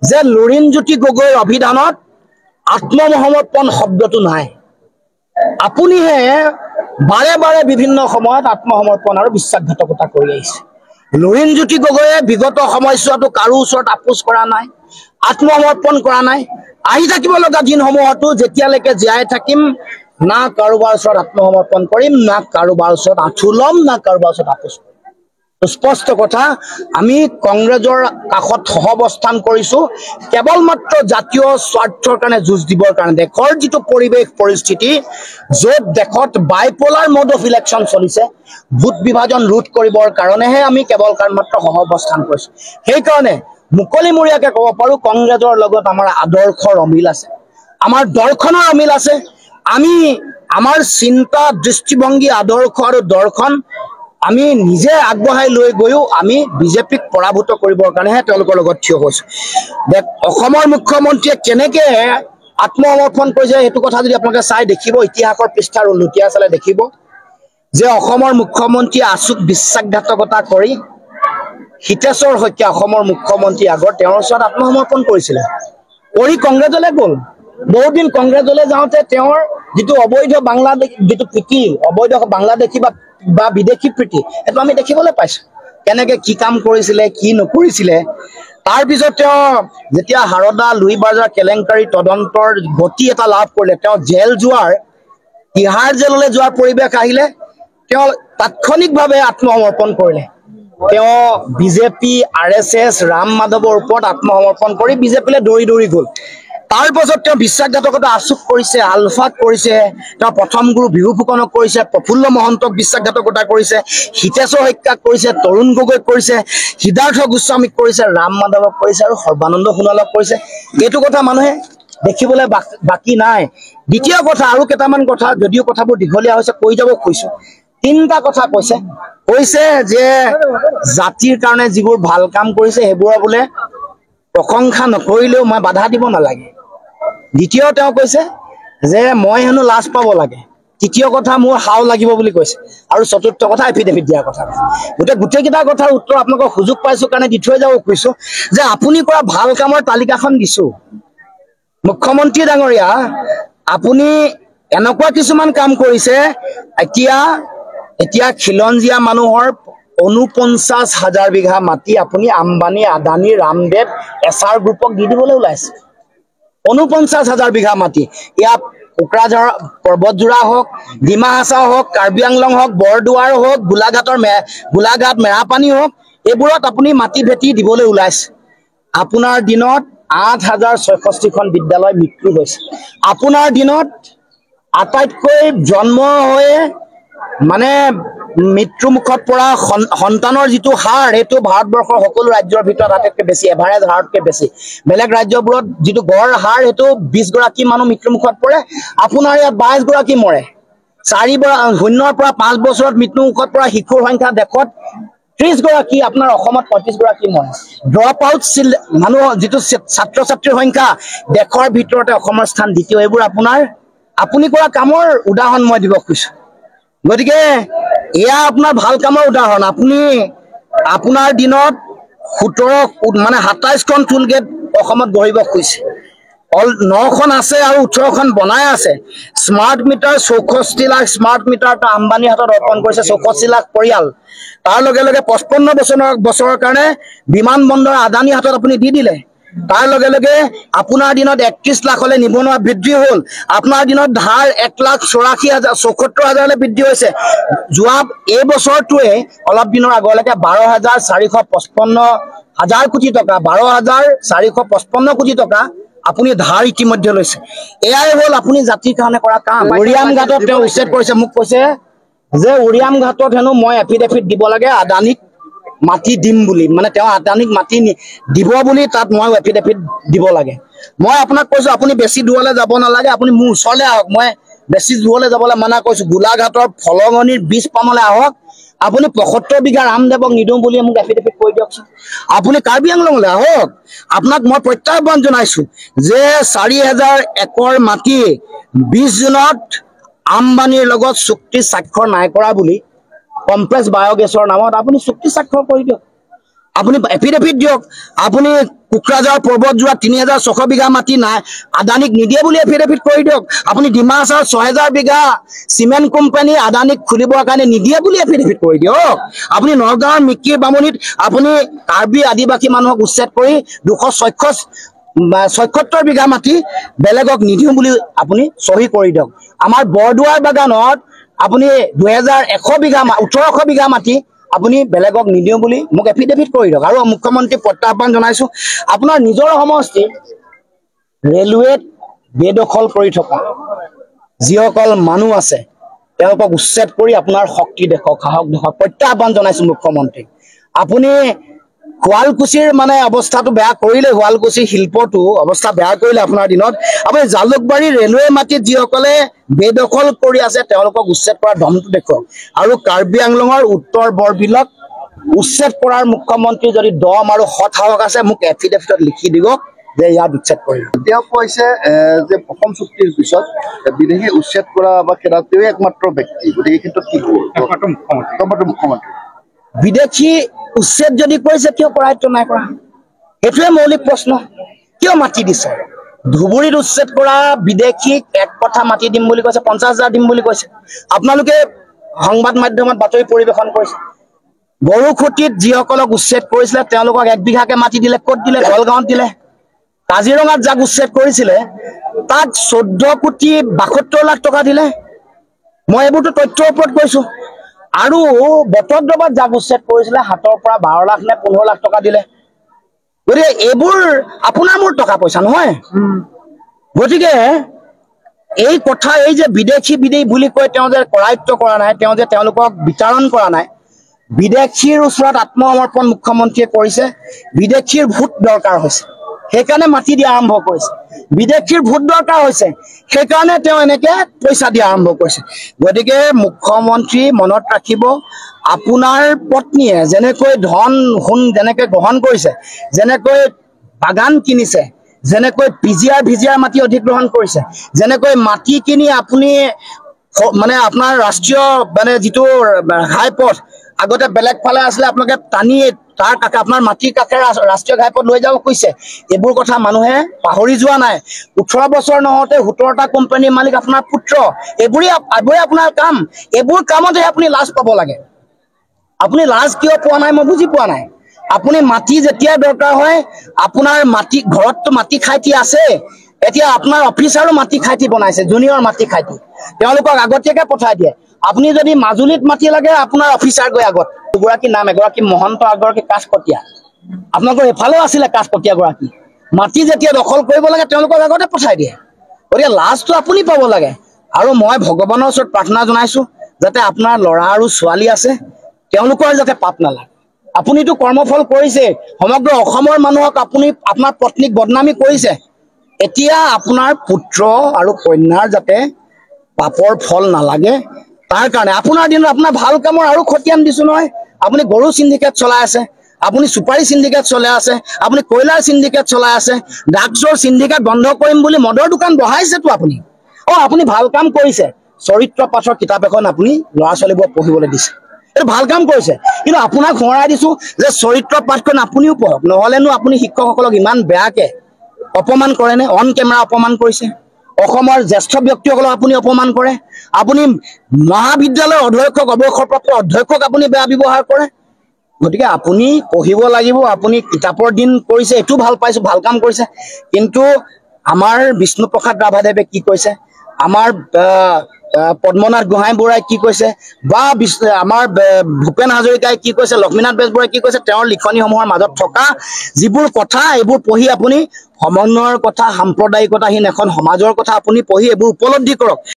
যে লুৰিণজ্যোতি গগৈৰ অভিধানত আত্মসমৰ্পণ শব্দটো নাই। আপুনিহে বাৰে বাৰে বিভিন্ন সময়ত আত্মসমৰ্পণ আৰু বিশ্বাসঘাতকতা কৰি আহিছে। লুৰিণজ্যোতি গগৈয়ে বিগত সময়ছোৱাটো কাৰো ওচৰত আপোচ কৰা নাই, আত্মসমৰ্পণ কৰা নাই। আহি থাকিব লগা দিনসমূহতো যেতিয়ালৈকে জীয়াই থাকিম না কাৰোবাৰ ওচৰত আত্মসমৰ্পণ কৰিম, না কাৰোবাৰ ওচৰত আঁঠু ল'ম, না কাৰোবাৰ ওচৰত আপোচ কৰিম। স্পষ্ট কথা, আমি কংগ্ৰেছৰ কাষত সহৱস্থান কৰিছো কেৱল মাত্ৰ জাতীয় স্বাৰ্থৰ কাৰণে যুঁজ দিবৰ কাৰণে। দেশৰ যিটো পৰিৱেশ পৰিস্থিতি, য'ত দেশত বাইপলাৰ মোড অফ ইলেকশ্যন চলিছে, ভোট বিভাজন ৰোধ কৰিবৰ কাৰণেহে আমি কেৱল মাত্ৰ সহৱস্থান কৰিছো। সেইকাৰণে মুকলিমূৰীয়াকে ক'ব পাৰো, কংগ্ৰেছৰ লগত আমাৰ আদৰ্শৰ অমিল আছে, আমাৰ দৰ্শনৰ অমিল আছে। আমি আমাৰ চিন্তা, দৃষ্টিভংগী, আদৰ্শ আৰু দৰ্শন আমি নিজে আগবঢ়াই লৈ গৈও আমি বিজেপিক পৰাভূত কৰিবৰ কাৰণেহে তেওঁলোকৰ লগত থিয় হৈছো। অসমৰ মুখ্যমন্ত্ৰীয়ে কেনেকে আত্মসমৰ্পণ কৰিছে সেইটো কথা যদি আপোনালোকে চাই দেখিব, ইতিহাসৰ পৃষ্ঠাৰ লুটিয়াই চালে দেখিব যে অসমৰ মুখ্যমন্ত্ৰীয়ে আচুক বিশ্বাসঘাতকতা কৰি হিতেশ্বৰ শইকীয়া অসমৰ মুখ্যমন্ত্ৰী আগত তেওঁৰ ওচৰত আত্মসমৰ্পণ কৰিছিলে, কৰি কংগ্ৰেছলৈ গ'ল। বহুদিন কংগ্ৰেছলৈ যাওঁতে তেওঁৰ যিটো অবৈধ বাংলাদেশ যিটো প্ৰীতি, অবৈধ বাংলাদেশী বা বিদেশী প্ৰীতি, সেইটো আমি দেখিবলৈ পাইছো। কেনেকে কি কাম কৰিছিলে, কি নকৰিছিলে। তাৰপিছত তেওঁ যেতিয়া হাৰদা লুই বাজাৰ কেলেংকাৰী তদন্তৰ গতি এটা লাভ কৰিলে, তেওঁ জেল যোৱাৰ, তিহাৰ জেললৈ যোৱাৰ পৰিৱেশ আহিলে, তেওঁ তাৎক্ষণিকভাৱে আত্মসমৰ্পণ কৰিলে। তেওঁ বিজেপি, RSS, ৰাম মাধৱৰ ওপৰত আত্মসমৰ্পণ কৰি বিজেপিলৈ দৌৰি দৌৰি গ'ল। তাৰ পাছত তেওঁ বিশ্বাসঘাতকতা আচুক কৰিছে, আলফাক কৰিছে, তেওঁ প্ৰথম গুৰু বিহু ফুকনক কৰিছে, প্ৰফুল্ল মহন্তক বিশ্বাসঘাতকতা কৰিছে, হিতেশ্বৰ শইকীয়াক কৰিছে, তৰুণ গগৈক কৰিছে, সিদ্ধাৰ্থ গোস্বামীক কৰিছে, ৰাম মাধৱক কৰিছে আৰু সৰ্বানন্দ সোণোৱালক কৰিছে। এইটো কথা মানুহে দেখিবলৈ বাকী নাই। দ্বিতীয় কথা, আৰু কেইটামান কথা, যদিও কথাবোৰ দীঘলীয়া হৈছে কৈ যাব খুজিছো। তিনিটা কথা কৈছে যে জাতিৰ কাৰণে যিবোৰ ভাল কাম কৰিছে সেইবোৰৰ বোলে প্ৰশংসা নকৰিলেও মই বাধা দিব নালাগে। দ্বিতীয় তেওঁ কৈছে যে মই হেনো লাজ পাব লাগে। তৃতীয় কথা, মোৰ হাও লাগিব বুলি কৈছে। আৰু চতুৰ্থ কথা, এফিডেভিট দিয়াৰ কথা। গোটেইকেইটা কথাৰ উত্তৰ আপোনালোকক সুযোগ পাইছো কাৰণে দি থৈ যাব খুজিছো যে আপুনি কৰা ভাল কামৰ তালিকাখন দিছো। মুখ্যমন্ত্ৰী ডাঙৰীয়া, আপুনি এনেকুৱা কিছুমান কাম কৰিছে, এতিয়া খিলঞ্জীয়া মানুহৰ ৪৯,০০০ বিঘা মাটি আপুনি আম্বানী, আদানী, ৰামদেৱ, এছাৰ গ্ৰুপক দি দিবলৈ ওলাইছে। ৪৯,০০০ বিঘা মাটি, ইয়াত কোকৰাঝাৰ পৰ্বতজোৰা হওক, ডিমা হাছাও হওক, কাৰ্বি আংলং হওক, বৰদুৱাৰ হওক, গোলাঘাট মেৰাপানী হওক, এইবোৰত আপুনি মাটি ভেটি দিবলৈ ওলাইছে। আপোনাৰ দিনত ৮,০৬৬খন বিদ্যালয় মৃত্যু হৈছে। আপোনাৰ দিনত আটাইতকৈ জন্ম হৈয়ে মানে মৃত্যু মুখত পৰা সন্তানৰ যিটো হাৰ, সেইটো ভাৰতবৰ্ষৰ সকলো ৰাজ্যৰ ভিতৰত আটাইতকৈ বেছি, এভাৰেজ হাৰতকৈ বেছি। বেলেগ ৰাজ্যবোৰত যিটো গড় হাৰ, সেইটো ২০ গৰাকী মানুহ মৃত্যু মুখত পৰে, আপোনাৰ ইয়াত ২২ গৰাকী মৰে। 0ৰ পৰা 5 বছৰত মৃত্যু মুখত পৰা শিশুৰ সংখ্যা দেশত 30 গৰাকী, আপোনাৰ অসমত 35 গৰাকী মৰে। ড্ৰপ আউট মানুহ যিটো ছাত্ৰ ছাত্ৰীৰ সংখ্যা দেশৰ ভিতৰতে অসমৰ স্থান দ্বিতীয়। এইবোৰ আপুনি কৰা কামৰ উদাহৰণ মই দিব খুজিছো। গতিকে এয়া আপোনাৰ ভাল কামৰ উদাহৰণ। আপোনাৰ দিনত 27খন টুল গেট অসমত গঢ়িব খুজিছে, 9খন আছে আৰু 18খন বনাই আছে। Smart meter 64 lakh smart meter আম্বানীৰ হাতত অৰ্পণ কৰিছে, 64 লাখ পৰিয়াল। তাৰ লগে লগে 55 বছৰৰ কাৰণে বিমান বন্দৰ আদানীৰ হাতত আপুনি দি দিলে। তাৰ লগে লগে আপোনাৰ দিনত 31 লাখলৈ নিবনুৱা বৃদ্ধি হ'ল। আপোনাৰ দিনত ধাৰ 1,84,074 বৃদ্ধি হৈছে। যোৱা এই বছৰটোৱে অলপ দিনৰ আগলৈকে 12,455 কোটি টকা, 12,455 কোটি টকা আপুনি ধাৰ ইতিমধ্যে লৈছে। এয়াই হ'ল আপুনি জাতিৰ কাৰণে কৰা কাম। উৰিয়াম ঘাটত তেওঁ উচ্ছেদ কৰিছে, মোক কৈছে যে উৰিয়াম ঘাটত হেনো মই এফিডেভিট দিব লাগে আদানীক মাটি দিম বুলি, মানে তেওঁ আদানীক মাটি দিব বুলি তাত মই এফিডেভিট দিব লাগে। মই আপোনাক কৈছো আপুনি বেছি দূৰলৈ যাব নালাগে, আপুনি মোৰ ওচৰলৈ আহক। মই বেছি দূৰলৈ যাবলৈ মানা কৰিছো। গোলাঘাটৰ ফলঙনিৰ বীজ পামলৈ আহক। আপুনি ৭৫ বিঘা ৰামদেৱক নিদিওঁ বুলি মোক এফিডেভিট কৈ দিয়কচোন। আপুনি কাৰ্বি আংলঙলৈ আহক। আপোনাক মই প্ৰত্যাহ্বান জনাইছো যে ৪,০০০ একৰ মাটি ২০ জুনত আম্বানীৰ লগত চুক্তি স্বাক্ষৰ নাই কৰা বুলি কমপ্লেক্স বায়'গেছৰ নামত আপুনি চুক্তি স্বাক্ষৰ কৰি দিয়ক। আপুনি এফিডেভিট দিয়ক। আপুনি কোকৰাঝাৰ পৰ্বতজোৰা ৩৬০০ বিঘা মাটি নাই আদানীক নিদিয়ে বুলি এফিডেভিট কৰি দিয়ক আপুনি ডিমাহাছাওৰ ৬০০০ বিঘা চিমেণ্ট কোম্পানী আদানীক খুলিবৰ কাৰণে নিদিয়ে বুলি এফিডেভিট কৰি দিয়ক আপুনি নগাঁৱৰ মিকিৰ বামুণীত আপুনি কাৰ্বি আদিবাসী মানুহক উচ্ছেদ কৰি ২৭৬ বিঘা মাটি বেলেগক নিদিওঁ বুলি আপুনি চহী কৰি দিয়ক আমাৰ বৰদুৱাৰ বাগানত আপুনি ২১০০ বিঘা ১৮০০ বিঘা মাটি আপুনি বেলেগক নিদিওঁ বুলি মোক এফিডেভিট কৰি দিয়ক আৰু মুখ্যমন্ত্ৰী প্ৰত্যাহ্বান জনাইছো আপোনাৰ নিজৰ সমষ্টি ৰেলৱেত বেদখল কৰি থকা যিসকল মানুহ আছে তেওঁলোকক উচ্ছেদ কৰি আপোনাৰ শক্তি দেখক সাহস দেখক প্ৰত্যাহ্বান জনাইছো মুখ্যমন্ত্ৰী আপুনি শুৱালকুছিৰ মানে অৱস্থাটো বেয়া কৰিলে শুৱালকুছি শিল্পটো অৱস্থা বেয়া কৰিলে আপোনাৰ দিনত আপুনি জালুকবাৰী ৰেলৱে মাটিত যিসকলে বেদখল কৰি আছে তেওঁলোকক উচ্ছেদ কৰাৰ দমটো দেখুৱাওক আৰু কাৰ্বি আংলঙৰ উত্তৰ বৰবিলক উচ্ছেদ কৰাৰ মুখ্যমন্ত্ৰী যদি দম আৰু সৎ সাহস আছে মোক এফিডেভিটত লিখি দিব যে ইয়াত উচ্ছেদ কৰিব তেওঁ কৈছে যে অসম চুক্তিৰ পিছত বিদেশী উচ্ছেদ কৰা বা তেওঁ একমাত্ৰ ব্যক্তি গতিকে ক্ষেত্ৰত কি হ'ব মুখ্যমন্ত্ৰী বিদেশী উচ্ছেদ যদি কৰিছে কিয় কৰায়ত্ব নাই কৰা সেইটোৱে মৌলিক প্ৰশ্ন কিয় মাটি দিছে ধুবুৰীত উচ্ছেদ কৰা বিদেশীক এক কথা মাটি দিম বুলি কৈছে ৫০,০০০ দিম বুলি কৈছে আপোনালোকে সংবাদ মাধ্যমত বাতৰি পৰিৱেশন কৰিছে গৰুখুটিত যিসকলক উচ্ছেদ কৰিছিলে তেওঁলোকক ১ বিঘাকে মাটি দিলে ক'ত দিলে গলগাঁৱত দিলে কাজিৰঙাত যাক উচ্ছেদ কৰিছিলে তাক ১৪,৭২,লাখ টকা দিলে মই এইবোৰতো তথ্যৰ ওপৰত কৈছো আৰু বটদ্ৰৱাত যাক উচ্ছেদ কৰিছিলে হাতৰ পৰা ১২ লাখ নে ১৫ লাখ টকা দিলে গতিকে এইবোৰ আপোনাৰ মোৰ টকা পইচা নহয় গতিকে এই কথা এই যে বিদেশী বুলি কৈ তেওঁ যে কৰায়ত্ব কৰা নাই তেওঁ যে তেওঁলোকক বিতৰণ কৰা নাই বিদেশীৰ ওচৰত আত্মসমৰ্পণ মুখ্যমন্ত্ৰীয়ে কৰিছে বিদেশীৰ ভোট দৰকাৰ হৈছে সেইকাৰণে মাটি দিয়া আৰম্ভ কৰিছে বিদেশীৰ ভোট দৰকাৰ হৈছে সেইকাৰণে তেওঁ এনেকে পইচা দিয়া আৰম্ভ কৰিছে গতিকে মুখ্যমন্ত্ৰী মনত ৰাখিব আপোনাৰ পত্নীয়ে যেনেকৈ ধন সোণ যেনেকৈ গ্ৰহণ কৰিছে যেনেকৈ বাগান কিনিছে যেনেকৈ ভিজিয়াৰ মাটি অধিগ্ৰহণ কৰিছে যেনেকৈ মাটি কিনি আপুনি মানে আপোনাৰ ৰাষ্ট্ৰীয় মানে যিটো ঘাইপথ আগতে বেলেগ ফালে আছিলে আপোনালোকে টানি তাৰ কাষে আপোনাৰ মাটিৰ কাষে ৰাষ্ট্ৰীয় ঘাইপথ লৈ যাব কৈছে এইবোৰ কথা মানুহে পাহৰি যোৱা নাই ১৮ বছৰ নহওঁতে ১৭টা কোম্পানীৰ মালিক আপোনাৰ পুত্ৰ এইবোৰে আপোনাৰ কাম এইবোৰ কামতহে আপুনি লাজ পাব লাগে আপুনি লাজ কিয় পোৱা নাই মই বুজি পোৱা নাই আপুনি মাটি যেতিয়া দৰকাৰ হয় আপোনাৰ মাটি ঘৰততো মাটি খাইটি আছে এতিয়া আপোনাৰ অফিচাৰো মাটি খাইটি বনাইছে জুনিয়ৰ মাটি খাইটি তেওঁলোকক আগতীয়াকৈ পঠাই দিয়ে আপুনি যদি মাজুলীত মাটি লাগে আপোনাৰ অফিচাৰ গৈ আগত দুগৰাকী নাম এগৰাকী মহন্ত এগৰাকী কাঠকটীয়া আপোনালোকৰ এফালেও আছিলে কাঠকটীয়া গৰাকী মাটি যেতিয়া দখল কৰিব লাগে তেওঁলোকক আগতে পঠাই দিয়ে গতিকে লাজটো আপুনি পাব লাগে আৰু মই ভগৱানৰ ওচৰত প্ৰাৰ্থনা জনাইছো যাতে আপোনাৰ ল'ৰা আৰু ছোৱালী আছে তেওঁলোকৰ যাতে পাপ নালাগে আপুনিতো কৰ্মফল কৰিছে সমগ্ৰ অসমৰ মানুহক আপুনি আপোনাৰ পত্নীক বদনামী কৰিছে এতিয়া আপোনাৰ পুত্ৰ আৰু কন্যাৰ যাতে পাপৰ ফল নালাগে তাৰ কাৰণে আপোনাৰ দিনত আপোনাৰ ভাল কামৰ আৰু খতিয়ান দিছো নহয় আপুনি গৰু সিন্ডিকেট চলাই আছে আপুনি সুপাৰী সিন্ডিকেট চলাই আছে আপুনি কয়লাৰ সিন্ডিকেট চলাই আছে ড্ৰাগছৰ সিন্ডিকেট বন্ধ কৰিম বুলি মদৰ দোকান বহাইছেতো আপুনি আপুনি ভাল কাম কৰিছে চৰিত্ৰ পাঠৰ কিতাপ এখন আপুনি ল'ৰা ছোৱালীবোৰক পঢ়িবলৈ দিছে এইটো ভাল কাম কৰিছে কিন্তু আপোনাক সোঁৱৰাই দিছো যে চৰিত্ৰ পাঠখন আপুনিও পঢ়ক নহ'লেনো আপুনি শিক্ষকসকলক ইমান বেয়াকে অপমান কৰেনে অন কেমেৰা অপমান কৰিছে অসমৰ জ্যেষ্ঠ ব্যক্তিসকলক আপুনি অপমান কৰে আপুনি মহাবিদ্যালয়ৰ অধ্যক্ষক অৱসৰপ্ৰাপ্ত অধ্যক্ষক আপুনি বেয়া ব্যৱহাৰ কৰে গতিকে আপুনি পঢ়িব লাগিব আপুনি কিতাপৰ দিন কৰিছে এইটো ভাল পাইছো ভাল কাম কৰিছে কিন্তু আমাৰ বিষ্ণুপ্ৰসাদ ৰাভাদেৱে কি কৈছে আমাৰ পদ্মনাথ গোহাঁই বৰাই কি কৈছে বা আমাৰ ভূপেন হাজৰিকাই কি কৈছে লক্ষ্মীনাথ বেজবৰাই কি কৈছে তেওঁৰ লিখনিসমূহৰ মাজত থকা যিবোৰ কথা এইবোৰ পঢ়ি আপুনি সমন্বয়ৰ কথা সাম্প্ৰদায়িকতাহীন এখন সমাজৰ কথা আপুনি পঢ়ি এইবোৰ উপলব্ধি কৰক